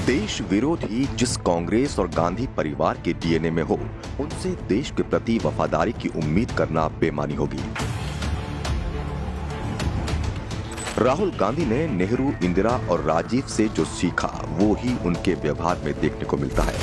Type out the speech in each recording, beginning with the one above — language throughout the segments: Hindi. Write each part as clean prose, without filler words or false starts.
देश विरोधी जिस कांग्रेस और गांधी परिवार के डीएनए में हो, उनसे देश के प्रति वफादारी की उम्मीद करना बेमानी होगी। राहुल गांधी ने नेहरू, इंदिरा और राजीव से जो सीखा वो ही उनके व्यवहार में देखने को मिलता है।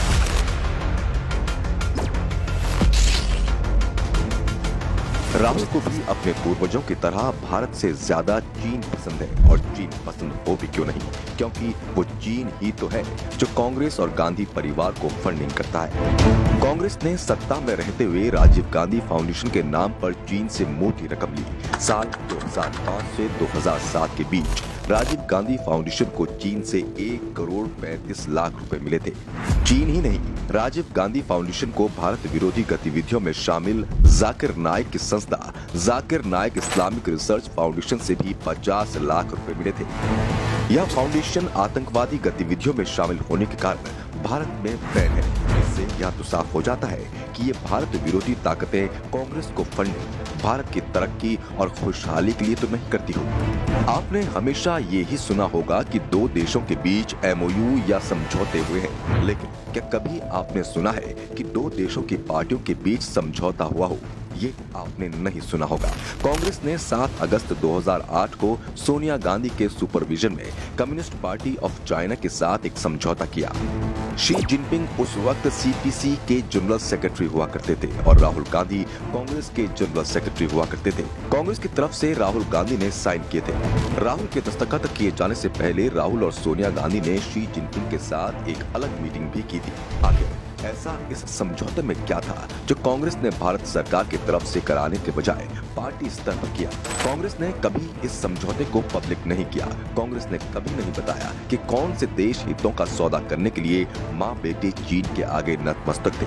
राहुल को भी अपने पूर्वजों की तरह भारत से ज्यादा चीन पसंद है, और चीन पसंद हो भी क्यों नहीं, क्योंकि वो चीन ही तो है जो कांग्रेस और गांधी परिवार को फंडिंग करता है। कांग्रेस ने सत्ता में रहते हुए राजीव गांधी फाउंडेशन के नाम पर चीन से मोटी रकम ली। साल 2005 से 2007 के बीच राजीव गांधी फाउंडेशन को चीन से 1,35,00,000 रुपए मिले थे। चीन ही नहीं, राजीव गांधी फाउंडेशन को भारत विरोधी गतिविधियों में शामिल जाकिर नाइक की संस्था Zakir Naik Islamic research foundation से भी 50 लाख रुपए मिले थे। यह फाउंडेशन आतंकवादी गतिविधियों में शामिल होने के कारण भारत में बैन है। इससे यह तो साफ हो जाता है कि ये भारत विरोधी ताकतें कांग्रेस को फंडिंग भारत की तरक्की और खुशहाली के लिए तो नहीं करती हो। आपने हमेशा ये ही सुना होगा कि दो देशों के बीच MOU या समझौते हुए हैं, लेकिन क्या कभी आपने सुना है कि दो देशों की पार्टियों के बीच समझौता हुआ हो? ये आपने नहीं सुना होगा। कांग्रेस ने 7 अगस्त 2008 को सोनिया गांधी के सुपरविजन में कम्युनिस्ट पार्टी ऑफ चाइना के साथ एक समझौता किया। शी जिनपिंग उस वक्त CPC के जनरल सेक्रेटरी हुआ करते थे और राहुल गांधी कांग्रेस के जनरल सेक्रेटरी हुआ करते थे। कांग्रेस की तरफ से राहुल गांधी ने साइन किए थे। राहुल के दस्तखत किए जाने से पहले राहुल और सोनिया गांधी ने शी जिनपिंग के साथ एक अलग मीटिंग भी की थी। आखिर ऐसा इस समझौते में क्या था जो कांग्रेस ने भारत सरकार की तरफ से कराने के बजाय पार्टी स्तर पर किया? कांग्रेस ने कभी इस समझौते को पब्लिक नहीं किया। कांग्रेस ने कभी नहीं बताया कि कौन से देश हितों का सौदा करने के लिए माँ बेटे चीन के आगे नतमस्तक थे।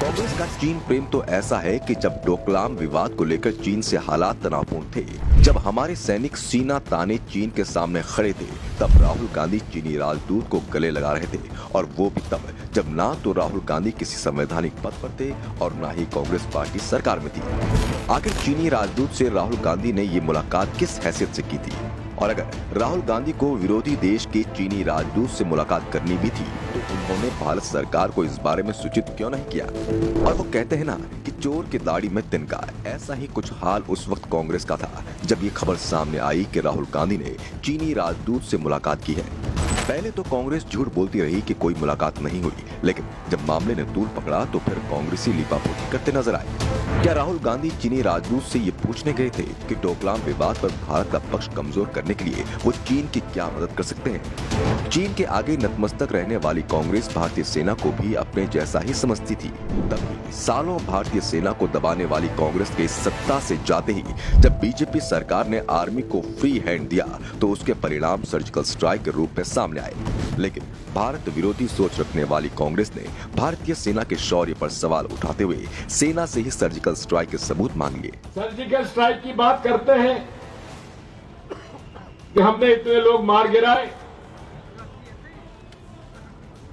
कांग्रेस का चीन प्रेम तो ऐसा है कि जब डोकलाम विवाद को लेकर चीन से हालात तनावपूर्ण थे, जब हमारे सैनिक सीना ताने चीन के सामने खड़े थे, तब राहुल गांधी चीनी राजदूत को गले लगा रहे थे, और वो भी तब जब ना तो राहुल गांधी किसी संवैधानिक पद पर थे और ना ही कांग्रेस पार्टी सरकार में थी। आखिर चीनी राजदूत से राहुल गांधी ने ये मुलाकात किस हैसियत से की थी? और अगर राहुल गांधी को विरोधी देश के चीनी राजदूत से मुलाकात करनी भी थी तो उन्होंने भारत सरकार को इस बारे में सूचित क्यों नहीं किया? और वो कहते हैं ना कि चोर की दाढ़ी में तिनका, ऐसा ही कुछ हाल उस वक्त कांग्रेस का था जब ये खबर सामने आई कि राहुल गांधी ने चीनी राजदूत से मुलाकात की है। पहले तो कांग्रेस झूठ बोलती रही कि कोई मुलाकात नहीं हुई, लेकिन जब मामले ने तूल पकड़ा तो फिर कांग्रेसी लिपापोती करते नजर आए। क्या राहुल गांधी चीनी राजदूत से ये पूछने गए थे कि डोकलाम विवाद पर भारत का पक्ष कमजोर करने के लिए वो चीन की क्या मदद कर सकते हैं? चीन के आगे नतमस्तक रहने वाली कांग्रेस भारतीय सेना को भी अपने जैसा ही समझती थी। तभी सालों भारतीय सेना को दबाने वाली कांग्रेस के सत्ता से जाते ही जब बीजेपी सरकार ने आर्मी को फ्री हैंड दिया तो उसके परिणाम सर्जिकल स्ट्राइक के रूप में सामने आए। लेकिन भारत विरोधी सोच रखने वाली कांग्रेस ने भारतीय सेना के शौर्य पर सवाल उठाते हुए सेना से ही सर्जिकल स्ट्राइक के सबूत मांग लिए। सर्जिकल स्ट्राइक की बात करते हैं कि हमने इतने लोग मार गिराए,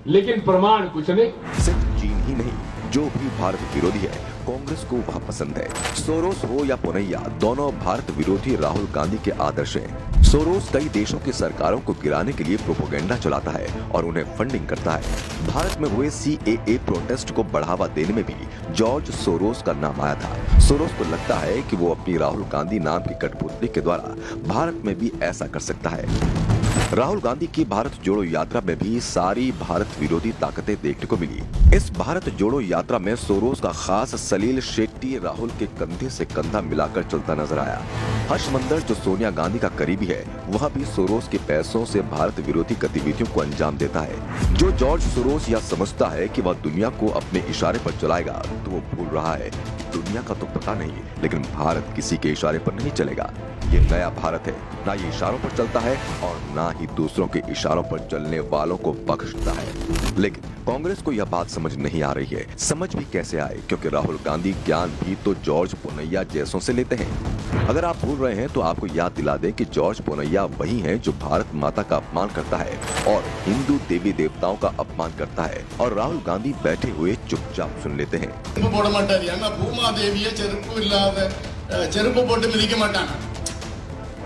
लेकिन प्रमाण कुछ नहीं। सिर्फ चीन ही नहीं, जो भी भारत विरोधी है कांग्रेस को वह पसंद है। सोरोस हो या पुनैया, दोनों भारत विरोधी राहुल गांधी के आदर्श हैं। सोरोस कई देशों की सरकारों को गिराने के लिए प्रोपेगेंडा चलाता है और उन्हें फंडिंग करता है। भारत में हुए CAA प्रोटेस्ट को बढ़ावा देने में भी जॉर्ज सोरोस का नाम आया था। सोरोस को लगता है कि वो अपनी राहुल गांधी नाम की कठपुतली के द्वारा भारत में भी ऐसा कर सकता है। राहुल गांधी की भारत जोड़ो यात्रा में भी सारी भारत विरोधी ताकतें देखने को मिली। इस भारत जोड़ो यात्रा में सोरोस का खास सलील शेट्टी राहुल के कंधे से कंधा मिलाकर चलता नजर आया। हर्षमंदर जो सोनिया गांधी का करीबी है, वह भी सोरोस के पैसों से भारत विरोधी गतिविधियों को अंजाम देता है। जो जॉर्ज सोरोस यह समझता है कि वह दुनिया को अपने इशारे पर चलाएगा, तो वो भूल रहा है कि दुनिया का तो पता नहीं, लेकिन भारत किसी के इशारे पर नहीं चलेगा। ये नया भारत है, ना ये इशारों पर चलता है और ना ही दूसरों के इशारों पर चलने वालों को बख्शता है। लेकिन कांग्रेस को यह बात समझ नहीं आ रही है। समझ भी कैसे आए, क्योंकि राहुल गांधी ज्ञान भी तो जॉर्ज पुनैया जैसों से लेते हैं। अगर आप भूल रहे हैं तो आपको याद दिला दें कि जॉर्ज पुनैया वही हैं जो भारत माता का अपमान करता है और हिंदू देवी देवताओं का अपमान करता है, और राहुल गांधी बैठे हुए चुपचाप सुन लेते हैं।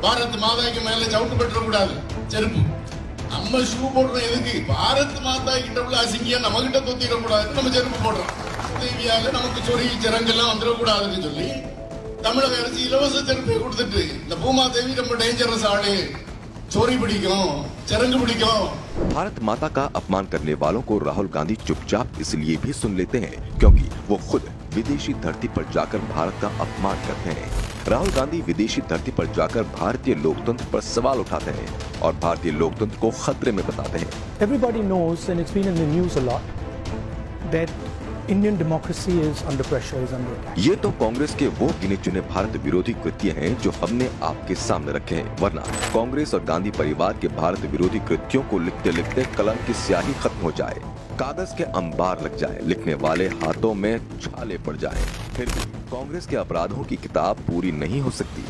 భారత్ మాతాకి మేల చౌటు పెట్టకూడదు చెరుపు நம்ம ஷூ போடுறோம் எதுக்கு? பாரத் மாதா கிட்ட உள்ள அசிங்கியா நம்ம கிட்ட தொத்திடக்கூடாது, நம்ம செருப்பு போடுறோம். தேவியால நமக்கு சொறி சிறங்கெல்லாம் வந்துடக்கூடாதுன்னு சொல்லி தமிழக அரசு இலவச செருப்பை கொடுத்துட்டு, இந்த பூமாதேவி ரொம்ப டேஞ்சரஸ் ஆளு, चोरी पिടിக்கும், चरंग पिടിக்கும். भारत माता का अपमान करने वालों को राहुल गांधी चुपचाप इसलिए भी सुन लेते हैं क्योंकि वो खुद विदेशी धरती पर जाकर भारत का अपमान करते हैं। राहुल गांधी विदेशी धरती पर जाकर भारतीय लोकतंत्र पर सवाल उठाते हैं और भारतीय लोकतंत्र को खतरे में बताते हैं। Everybody knows, and it's been in the news a lot, that Indian democracy is under pressure, is under attack. ये तो कांग्रेस के वो गिने चुने भारत विरोधी कृत्य हैं जो हमने आपके सामने रखे हैं, वरना कांग्रेस और गांधी परिवार के भारत विरोधी कृत्यों को लिखते लिखते कलम की स्याही खत्म हो जाए, कागज के अंबार लग जाए, लिखने वाले हाथों में छाले पड़ जाएं, फिर भी कांग्रेस के अपराधों की किताब पूरी नहीं हो सकती।